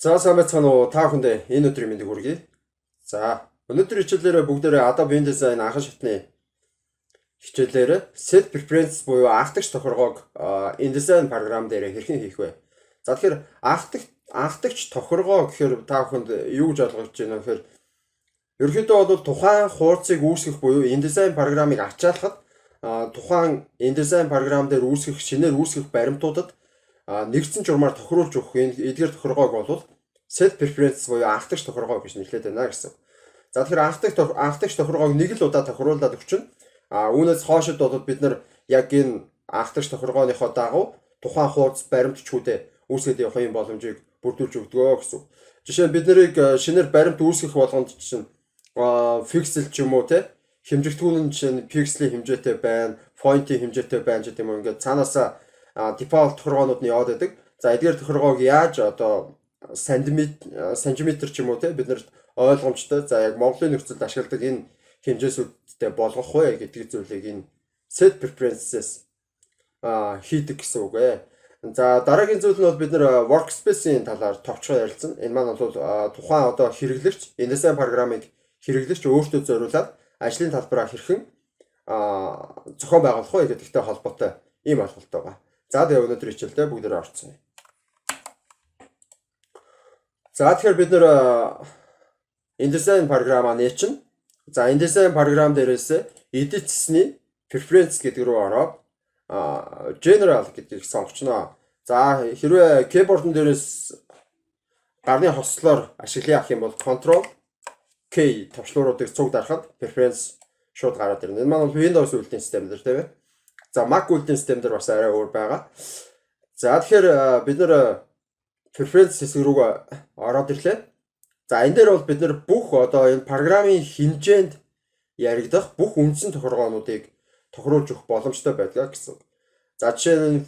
За сайн байцгаана уу та бүхэндээ энэ өдрийн мэндийг хүргэе. За өнөөдөр хичээлээрээ бүгдээрээ Adobe InDesign анхан шатны хичээлээр set preference буюу анхдагч тохиргоог InDesign програм дээр хэрхэн хийх вэ? За тэгэхээр анхдагч тохиргоо гэхээр та бүхэнд юу гэж ойлгож байна вэ гэхээр ерөнхийдөө бол тухайн хуудсыг үүсгэх буюу InDesign програмыг ачаалахад тухайн InDesign програм дээр шинээр үүсгэх баримтуудад нэгдсэн журмаар тохируулж өгөх энэ эдгээр тохиргоог бол set preference буюу анхдагч тохиргоо гэж нэрлэдэг байна гэсэн. За тэгэхээр анхдагч тохиргоог нэг л удаа тохируулаад өгчнө. Үүнээс хоошид бол бид нар яг энэ анхдагч тохиргооныхоо дагуу тухайн хуудас баримтчгүүдэд үүсгэж явах юм боломжийг бүрдүүлж өгдөгөө гэсэн. Жишээ нь бид нарыг шинээр баримт үүсгэх болгонд чинь пиксел ч юм уу те хэмжигдэхүүн нь жишээ нь пикселийн хэмжээтэй байна, фонтын хэмжээтэй байна гэдэг юм ингээд цаанаасаа default тохиргоонууд нь яваад байдаг. За эдгээр тохиргоог яаж одоо сантиметр ч юм уу те биднэрт ойлгомжтой. За яг Монголын нөхцөлд ашигладаг энэ хэмжээсүүдтэй болгох вэ гэдэг зүйлийг энэ set preferences хийдэг гэсэн үг ээ. За дараагийн зүйл нь бол бид нэр workspace-ийн талаар товчхон ярилцсан. Энэ маань бол тухайн одоо хэрэглэгч InDesign програмыг хэрэглэгч өөртөө зориулаад ажлын талбараа хэрхэн зохион байгуулах вэ гэдэгтэй холбоотой ийм ойлголт байгаа. За тэгээ өнөөдөр хичээлдээ бүгдээрээ орцсон. За тэгэхээр бид нэр InDesign програмаа нээчин. За InDesign програм дээрээс edit-сний preference гэдэг рүү ороод general гэдгийг сонгочноо. За хэрвээ keyboard-н дээрээс гарны хослолоор ашиглая ах юм бол Ctrl K товчлууруудыг цуг дарахад preference шууд гараад ирнэ. Энэ маань бол Windows үйлдвэрлэлийн систем дээр тийм ээ. За Mac үйлдвэрлэлийн систем дээр бас арай өөр байгаа. За тэгэхээр бид нэр preference хэсэг рүү ороод ирлээ. За энэ дээр бол бид нэр бүх одоо энэ програмын хэмжээнд яригдах бүх үндсэн тохиргоонуудыг тохируулж өгөх боломжтой байдаг гэсэн. За жишээ нь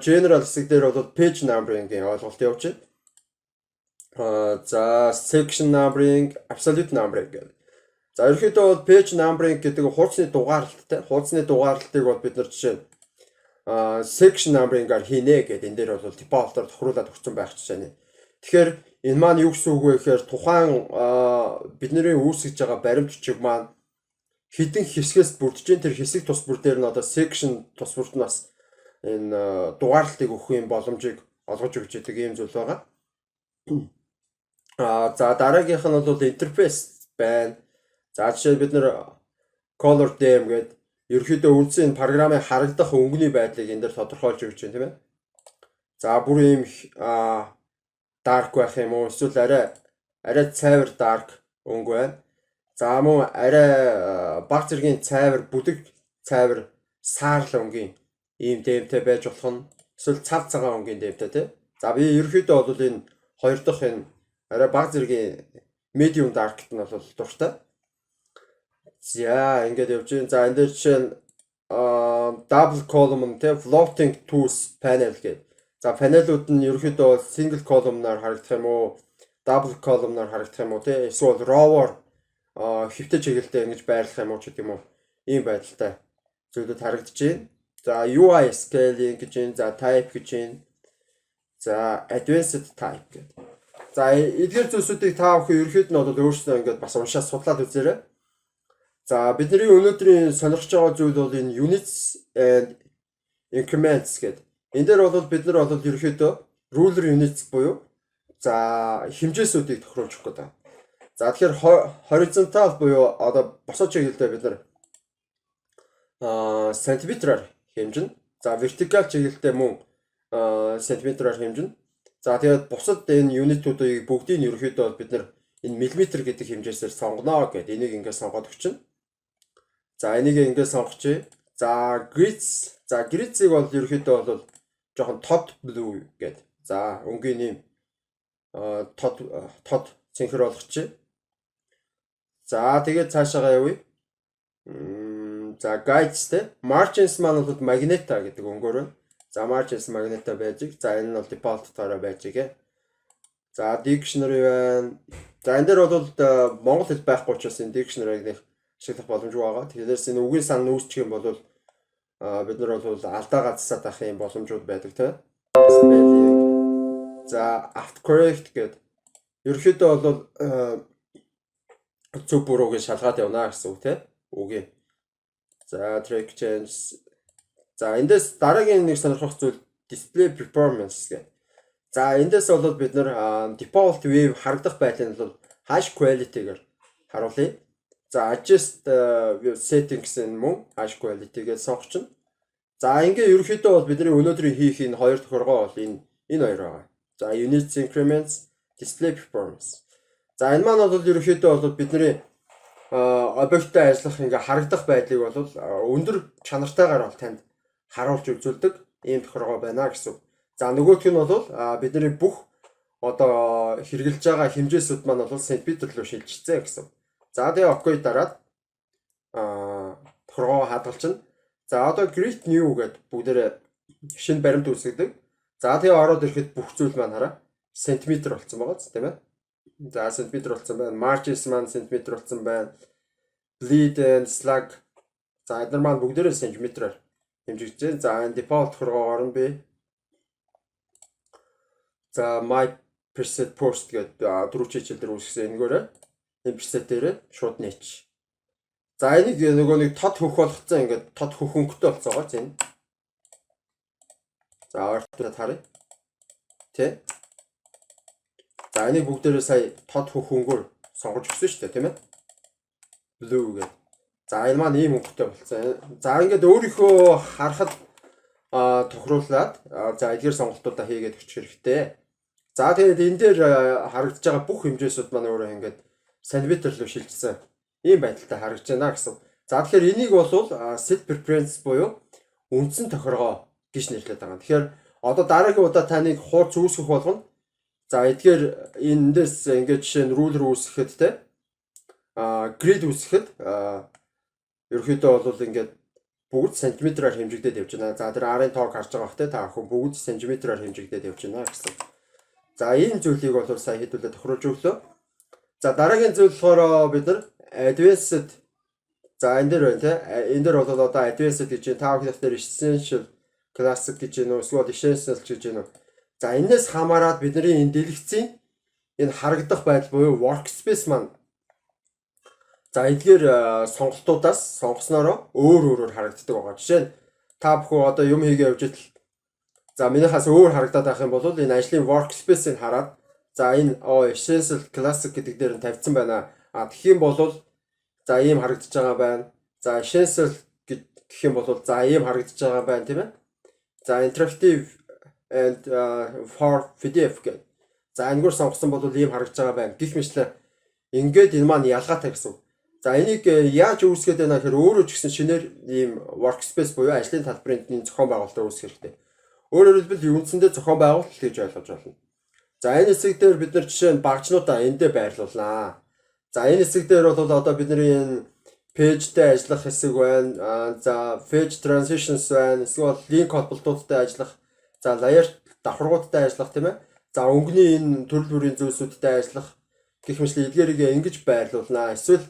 general хэсэг дээр бол page numbering-ийн ойлголт явж байна. За section numbering, absolute numbering гэдэг. За ерөнхийдөө бол page numbering гэдэг хуудасны дугаарлалтай. Хуудасны дугаарлалтыг бол бид нар жишээ нь section numbering-аар хийнэ гэдэг. Энэ дээр бол default-оор тохируулаад өгсөн байх жишээ. Тэгэхээр энэ маань юу гэсэн үг вэ гэхээр тухайн бидний үүсгэж байгаа баримт бичиг маань хэдэн хэсгээс бүрдэж байна. Тэр хэсэг тус бүр дээр нь одоо section тус бүртнээс энэ дугаарлалтыг өгөх юм боломжийг олгож өгч байгаа юм зүйл байгаа. За дараагийнх нь бол interface байна. За жишээ бид нэр color theme гэдэг ерөөхдөө үндсэн програмын харагдах өнгөний байдлыг энэ дээр тодорхойлж өгч байна тийм ээ. За бүр ийм dark байх юм уу эсвэл арай цайвар dark өнгө байна. За мөн арай баг зэргийн цайвар бүдэг цайвар саарл өнгийн ийм дэмтэй байж болох нь эсвэл цав цагаан өнгийн дэмтэй тийм. За би ерөөхдөө бол энэ хоёр дахь энэ арай баг зэргийн medium dark-т нь бол дуртай. За ингээд явж байна. За энэ дээр жишээ нь double column те floating tools panel гэдэг. За панелууд нь ерөөхдөө single column-аар харагдах юм уу, double column-аар харагдах юм уу те эсвэл row-оор хэвтэж чиглэлтэй ингэж байрлах юм уу ч гэдэг юм уу. Ийм байдалтай зүйлүүд харагдаж байна. За UI scaling гэж байна. За type гэж байна. За advanced type гэдэг. За эдгээр зүйлсүүдийг та бүхэн ерөөхдөө нь бол өөрсдөө ингээд бас уншаад судлаад үзээрэй. За бидний өнөөдрийн сонирхож байгаа зүйл бол энэ units and increments гэдэг. Энэ дээр бол бид нар бол ерөөхдөө ruler units буюу за хэмжээсүүдийг тохируулж өгөх гэдэг. За тэгэхээр horizontal буюу одоо босоо чиглэлдээ бид нар сантиметраар хэмжинэ. За vertical чиглэлдээ мөн сантиметраар хэмжинэ. За тэгээд бусад энэ юнитуудыг бүгдийг нь ерөөхдөө бид нар энэ миллиметр гэдэг хэмжээсээр сонгоно гэдэг. Энийг ингээд сонгоод өгчнө. За энийг ингээд сонгочихъя. За grids. За grids-ийг бол ерөөхдөө бол жоохон тод blue гэдэг. За өнгийн ийм тод цэнхэр болгочихъя. За тэгээд цаашаагаа явъя. За guides те margins маань бол magneta гэдэг өнгөөр байна. За margins magneta байж. За энэ нь бол default таараа байж гээ. За dictionary байна. За энэ дээр бол монгол хэл байхгүй учраас энэ dictionary-г нэг ашиглах боломжгүй байгаа. Тэгэхээр энэ үгийн сан үүсчих юм бол бид нар бол алдаа газсаад авах юм боломжууд байдаг те. За autocorrect гэдэг. ерөөхдөө бол зөв бурууг шалгаад явна гэсэн үг тийм. Үгүй. За track change. За эндээс дараагийн нэг сонирхох зүйл display performance гэх. За эндээс бол бид нар default view харагдах байдлыг бол hash quality-гээр харуулъя. За adjust setting гэсэн мөн hash quality-гээ сонгочихно. За ингээ ерөнхийдөө бол бидний өнөөдрийн хийх энэ хоёр тохиргоо бол энэ хоёр байгаа. За unit increments, display performance. За энэ маань бол ерөнхийдөө бол бидний объекттай ажиллах ингээ харагдах байдлыг бол өндөр чанартайгаар бол танд харуулж үзүүлдэг ийм тохиргоо байна гэсэн. За нөгөөх нь бол бидний бүх одоо хэрэгжилж байгаа хэмжээсүүд маань бол сантиметр руу шилжчихсэн гэсэн. За тэгээ окей дараад тохиргоо хадгалчихна. За одоо create new гэдэг бүгдээрээ шинэ баримт үүсгэдэг. За тэгээ ороод ирэхэд бүх зүйл маань хараа сантиметр болсон байгаа тийм ээ. За сантиметр болсон байна. Margins маань сантиметр болсон байна. Bleed and slug. За эдгээр маань бүгдээрээ сантиметрээр хэмжигдэж байна. За энэ default тохиргоогоор нь би за my preset post гэдэг дөрвөн чиглэл дээр үүсгэсэн энэгээрээ энэ preset дээрээ шууд нээч. За энийг нөгөө нэг тод хөх болгоцсон ингээд тод хөх хөнгөтэй болцоогоо зэн. За ойртоод харъя. Тэ. За энийг бүгдээрээ сая тод хөх хөнгөөр сонгож өгсөн шүү дээ тийм ээ. Blue гэдэг. За энэ маань ийм хөнгөтэй болцсон. За ингээд өөрийнхөө харахад тохируулаад за эдгээр сонголтуудаа хийгээд өччих хэрэгтэй. За тэгээд энэ дээр харагдаж байгаа бүх хэмжээсүүд маань өөрөө ингээд сантиметр руу шилжсэн ийм байдалтай харагдаж байна гэсэн. За тэгэхээр энийг бол set preference буюу үндсэн тохиргоо гэж нэрлэдэг байгаа. Тэгэхээр одоо дараагийн удаа таныг хуудас үүсгэх болгоно. За эдгээр эндээс ингээд жишээ нь ruler үүсгэхэд те grid үүсгэхэд ерөөхдөө бол ингээд бүгд сантиметраар хэмжигдээд явж байна. За тэр арын тоог харж байгаа бах те та бүхэн бүгд сантиметраар хэмжигдээд явж байна гэсэн. За энэ зүйлийг бол сая хэдүүлээ тохируулж өглөө. За дараагийн зүйл болохоор бид нар advanced за энэ дээр байна те. Энэ дээр бол одоо advanced гэж та бүхэн дээр essential classic гэж байна уу эсвэл essential гэж байна уу. За энэс хамаарат бидний энэ дэлгэцийн энэ харагдах байдал буюу workspace маань за эдгээр сонголтуудаас сонгоснороо өөр харагддаг байгаа. Жишээ нь та бүхэн одоо юм хийгээ явж идэл за минийхаас өөр харагдаад байх юм бол энэ ажлын workspace-ыг хараад за энэ essential classic гэдэг дээр нь тавьсан байна. Тэгэх юм бол за ийм харагдаж байгаа байна. За essential гэх юм бол за ийм харагдаж байгаа байна тийм ээ. За interactive and for PDF гэдэг. За энэгээр сонгосон бол ийм харагдаж байгаа байна. Гэх мэтлээ ингээд энэ маань ялгаатай гэсэн. За энийг яаж үүсгээд байна гэхээр өөрөө ч гэсэн шинээр ийм workspace буюу ажлын талбарын зохион байгуулалтаа үүсгэх хэрэгтэй. Өөрөөр хэлбэл үндсэндээ зохион байгуулалт гэж ойлгож байна. За энэ хэсэг дээр бид нар жишээ нь багжнуудаа эндээ байрлуулнаа. За энэ хэсэг дээр бол одоо бидний энэ пэйжтэй ажиллах хэсэг байна. За page transitions байна. Эсвэл link холболтуудтай ажиллах. За layer давхаргуудтай ажиллах тийм ээ. За өнгөний энэ төрөл бүрийн зүйлсүүдтэй ажиллах гэх мэт эдгээрийг ингэж байрлуулнаа. Эсвэл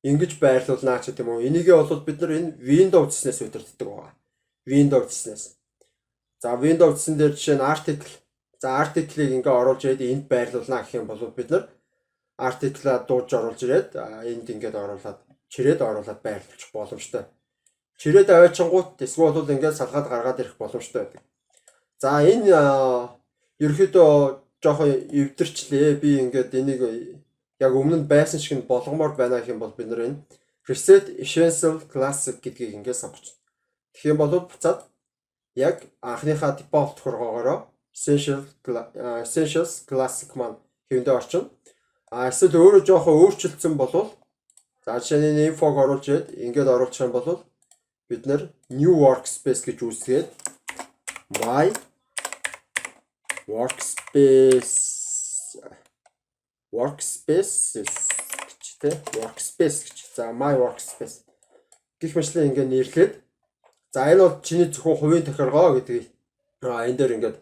ингэж байрлуулнаа ч гэдэм үү. Энийгээ бол бид нар энэ Windows цэснээс удирддаг байгаа. Windows цэснээс. За Windows цэсэн дээр жишээ нь article. За article-ийг ингээ оруулж ирээд энд байрлуулнаа гэх юм бол бид нар article-а дууж оруулж ирээд энд ингээд оруулаад чирээд оруулаад байрлуулчих боломжтой. Чирээд аваачингууд эсвэл бол ингээд салгаад гаргаад ирэх боломжтой байдаг. За энэ ерөөхдөө жоохон эвдэрчлээ. Би ингээд энийг яг өмнө нь байсан шиг нь болгомоор байна гэх юм бол бид нар энэ preset essential classic гэдгийг ингээд сонгоч. Тэгэх юм бол буцаад яг анхныхаа default тохиргоогоор essentials classic маань хэвэндээ орчин. Эсвэл өөрөө жоохон өөрчлөлтсөн болвол за жишээ нь info-г оруулж ирээд ингээд оруулах юм бол бид нар new workspace гэж үүсгээд my workspace гэж тэ workspace гэж. За my workspace гэх мэтлээ ингээд нэрлээд за энэ бол чиний зөвхөн хувийн тохиргоо гэдгийг энэ дээр ингээд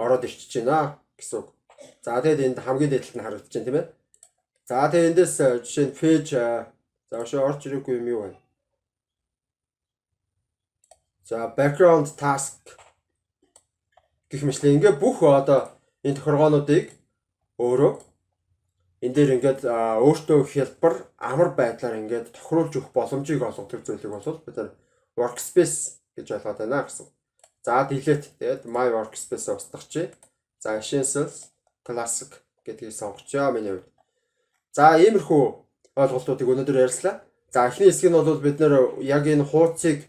ороод ирчихэж байна гэсэн үг. За тэгээд энд хамгийн дээдлэлт нь харагдаж байна тийм ээ. За тэгээд эндээс жишээ нь page за ошоо орж ирээгүй юм юу вэ? За background task гэх мэтлээ ингээд бүх одоо энэ тохиргоонуудыг өөрөө энэ дээр ингээд өөртөө хялбар амар байдлаар ингээд тохируулж өгөх боломжийг олгодог зүйлийг бол бид нар workspace гэж ойлгоод байна гэсэн. За delete тэгээд my workspace устгах чи. За essentials classic гэдгийг сонгочоо миний хувьд. За иймэрхүү ойлголтуудыг өнөөдөр ярьслаа. За эхний хэсэг нь бол бид нэр яг энэ хуудсыг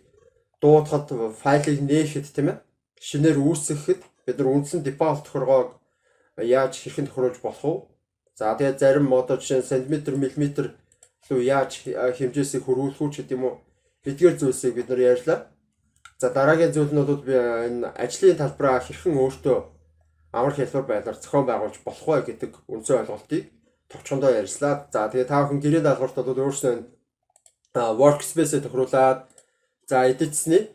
дуудахад файлыг нээхэд тийм ээ. Шинээр үүсгэхэд бид нар үндсэн default тохиргоог яаж хэрхэн тохируулж болох вэ? За тэгээд зарим модо жишээ нь сантиметр, миллиметр руу яаж хэмжээсийг хөрвүүлэх үү гэдэг юм уу? Эдгээр зүйлсийг бид нар ярьлаа. За дараагийн зүйл нь бол би энэ ажлын талбараа хэрхэн өөртөө амар хялбар байдлаар зохион байгуулж болох вэ гэдэг үндсэн ойлголтыг товчхондоо ярьслаа. За тэгээд та бүхэн гэрээ даалгаварт бол өөрснөө workspace-ийг тохируулаад за эдгэсний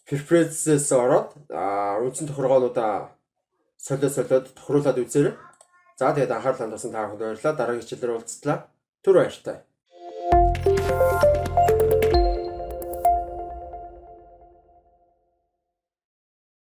preferences ороод үндсэн тохиргоонуудаа солиод тохируулаад үзээрэй. За тэгээд анхаарал хандуулсан та бүхэнд баярлалаа. Дараагийн хичээлээр уулзтлаа. Түр баяртай.